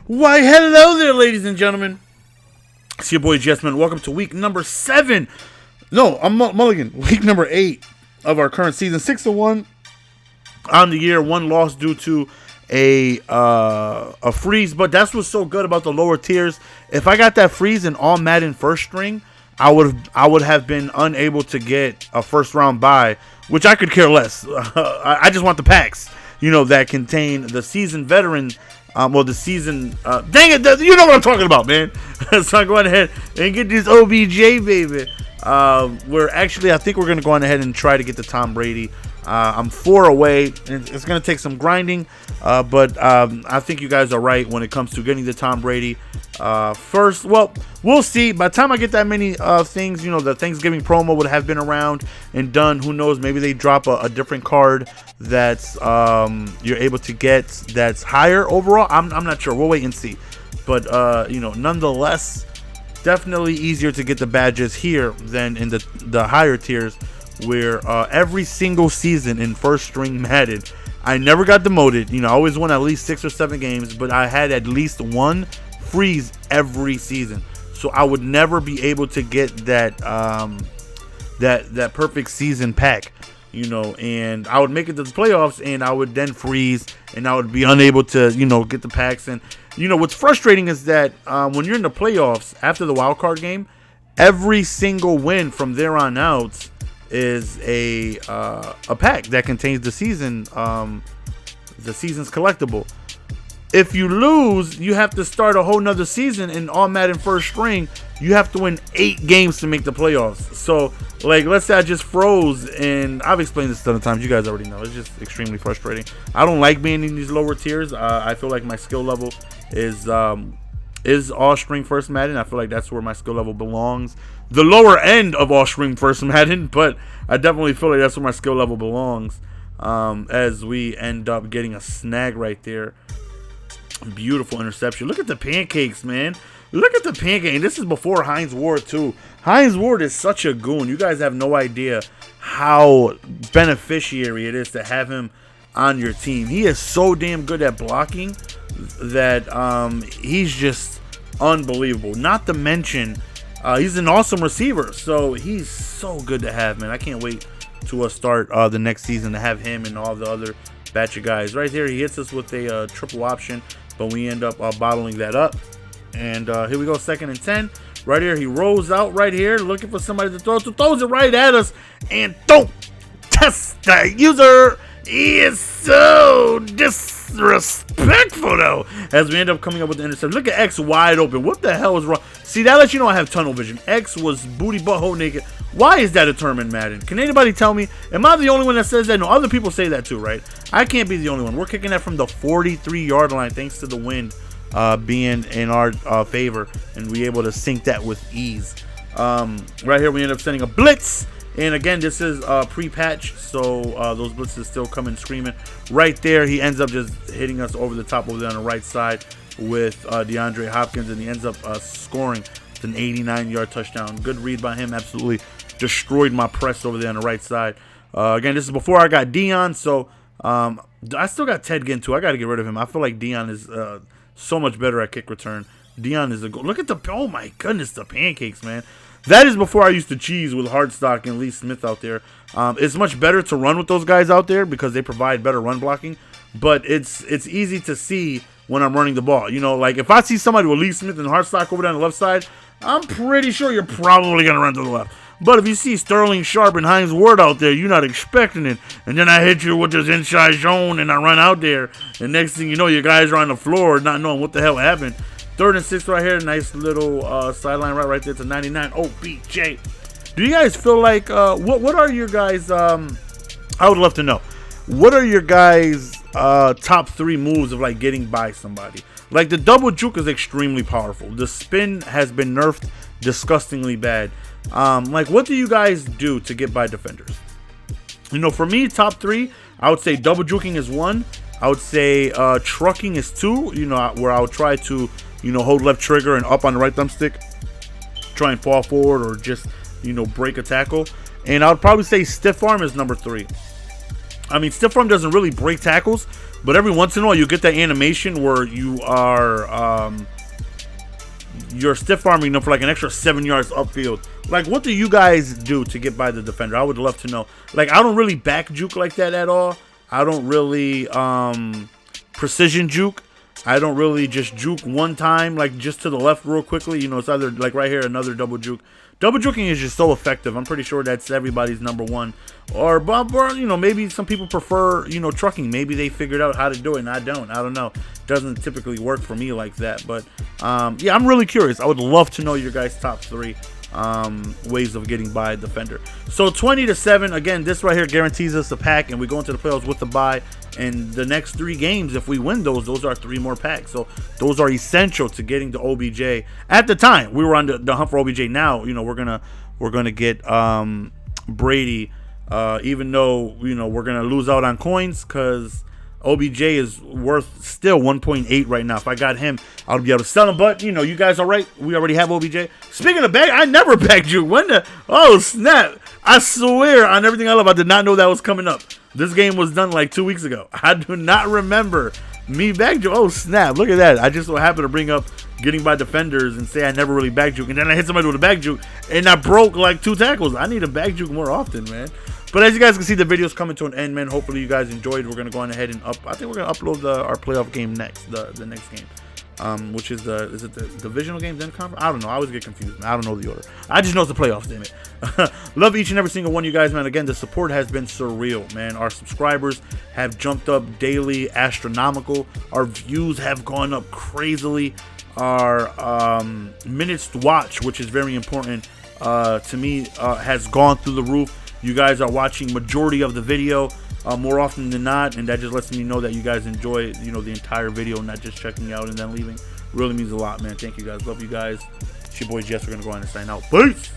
Why, hello there, ladies and gentlemen. It's your boy Jessman. Welcome to week number 7. No, I'm Mulligan. Week number 8 of our current season. 6-1 on the year. 1 loss due to a freeze. But that's what's so good about the lower tiers. If I got that freeze in all Madden first string, I would have been unable to get a first round bye, which I could care less. I just want the packs, that contain the seasoned veteran. The season, dang it, you know what I'm talking about, man. So I go ahead and get this OBJ, baby. I think we're going to go on ahead and try to get the Tom Brady. I'm 4 away, and it's going to take some grinding, but I think you guys are right when it comes to getting the Tom Brady first. Well, we'll see. By the time I get that many things, the Thanksgiving promo would have been around and done. Who knows? Maybe they drop a different card that's you're able to get that's higher overall. I'm not sure. We'll wait and see. But nonetheless, definitely easier to get the badges here than in the higher tiers, where every single season in first string Madden, I never got demoted. I always won at least 6 or 7 games, but I had at least 1 freeze every season. So I would never be able to get that that perfect season pack. And I would make it to the playoffs, and I would then freeze, and I would be unable to, get the packs. And what's frustrating is that when you're in the playoffs after the wild card game, every single win from there on out is a pack that contains the season's collectible. If you lose, you have to start a whole nother season in all Madden first string. You have to win 8 games to make the playoffs. So, let's say I just froze, and I've explained this a ton of times. You guys already know. It's just extremely frustrating. I don't like being in these lower tiers. I feel like my skill level is all string first Madden. I feel like that's where my skill level belongs. The lower end of all string first Madden, but I definitely feel like that's where my skill level belongs. As we end up getting a snag right there. Beautiful interception. Look at the pancakes, man. Look at the pancake. And this is before Hines Ward, too. Hines Ward is such a goon. You guys have no idea how beneficiary it is to have him on your team. He is so damn good at blocking that he's just unbelievable. Not to mention, he's an awesome receiver. So he's so good to have, man. I can't wait to start the next season to have him and all the other batch of guys. Right there, he hits us with a triple option, but we end up bottling that up. And here we go, 2nd and 10. Right here, he rolls out right here, looking for somebody to throw. Throws it right at us, and don't test the user. He is so disrespectful, though, as we end up coming up with the interception. Look at X wide open. What the hell is wrong? See, that lets you know I have tunnel vision. X was booty butthole naked. Why is that a term in Madden? Can anybody tell me? Am I the only one that says that? No, other people say that too, right? I can't be the only one. We're kicking that from the 43-yard line thanks to the wind being in our favor, and we able to sink that with ease. Right here, we end up sending a blitz. And again, this is pre-patch, so those blitzes still coming screaming. Right there, he ends up just hitting us over the top over there on the right side with DeAndre Hopkins, and he ends up scoring. It's an 89-yard touchdown. Good read by him. Absolutely destroyed my press over there on the right side. Again, this is before I got Dion, so I still got Ted Ginn too. I got to get rid of him. I feel like Dion is so much better at kick return. Dion is a goal. Look at oh my goodness, the pancakes, man. That is before I used to cheese with Hardstock and Lee Smith out there. It's much better to run with those guys out there because they provide better run blocking. But it's easy to see when I'm running the ball. If I see somebody with Lee Smith and Hardstock over there on the left side, I'm pretty sure you're probably going to run to the left. But if you see Sterling Sharp and Hines Ward out there, you're not expecting it. And then I hit you with this inside zone and I run out there. And next thing you know, your guys are on the floor not knowing what the hell happened. 3rd and 6 right here. Nice little sideline right there to 99. OBJ. Do you guys feel like, what are your guys, I would love to know. What are your guys' top 3 moves of getting by somebody? The double juke is extremely powerful. The spin has been nerfed disgustingly bad. What do you guys do to get by defenders? For me, top 3, I would say double juking is 1. I would say trucking is 2, where I would try to, hold left trigger and up on the right thumbstick, try and fall forward or just, break a tackle. And I would probably say stiff arm is number 3. I mean, stiff arm doesn't really break tackles, but every once in a while you get that animation where you are you're stiff arming them for like an extra 7 yards upfield. Like, what do you guys do to get by the defender? I would love to know. Like, I don't really back juke like that at all. I don't really precision juke. I don't really just juke one time, like just to the left real quickly. You know, it's either like right here, another double juke. Double juking is just so effective. I'm pretty sure that's everybody's number one. Or, you know, maybe some people prefer, you know, trucking. Maybe they figured out how to do it and I don't. I don't know. Doesn't typically work for me like that. But, yeah, I'm really curious. I would love to know your guys' top 3 ways of getting by a defender. So 20-7, again, this right here guarantees us a pack, and we go into the playoffs with the bye. And the next 3 games, if we win those are 3 more packs. So those are essential to getting to OBJ. At the time, we were on the hunt for OBJ. Now, you know, we're gonna get Brady, even though, you know, we're gonna lose out on coins because OBJ is worth still 1.8 right now. If I got him, I'll be able to sell him. But, you know, you guys all right? We already have OBJ. Speaking of bag, I never bagged you. When the... Oh, snap. I swear on everything I love, I did not know that was coming up. This game was done like 2 weeks ago. I do not remember me bagged you. Oh, snap. Look at that. I just so happened to bring up getting by defenders and say I never really bagged you. And then I hit somebody with a bag juke, and I broke like 2 tackles. I need a bag juke more often, man. But as you guys can see, the video's coming to an end, man. Hopefully you guys enjoyed. We're going to go on ahead and I think we're going to upload our playoff game next, the next game, which is is it the divisional game, then conference? I don't know. I always get confused, man. I don't know the order. I just know it's the playoffs, damn it. Love each and every single one of you guys, man. Again, the support has been surreal, man. Our subscribers have jumped up daily, astronomical. Our views have gone up crazily. Our minutes to watch, which is very important to me, has gone through the roof. You guys are watching majority of the video more often than not, and that just lets me know that you guys enjoy, you know, the entire video, not just checking out and then leaving. Really means a lot, man. Thank you guys. Love you guys. It's your boy Jess. We're gonna go on and sign out. Peace.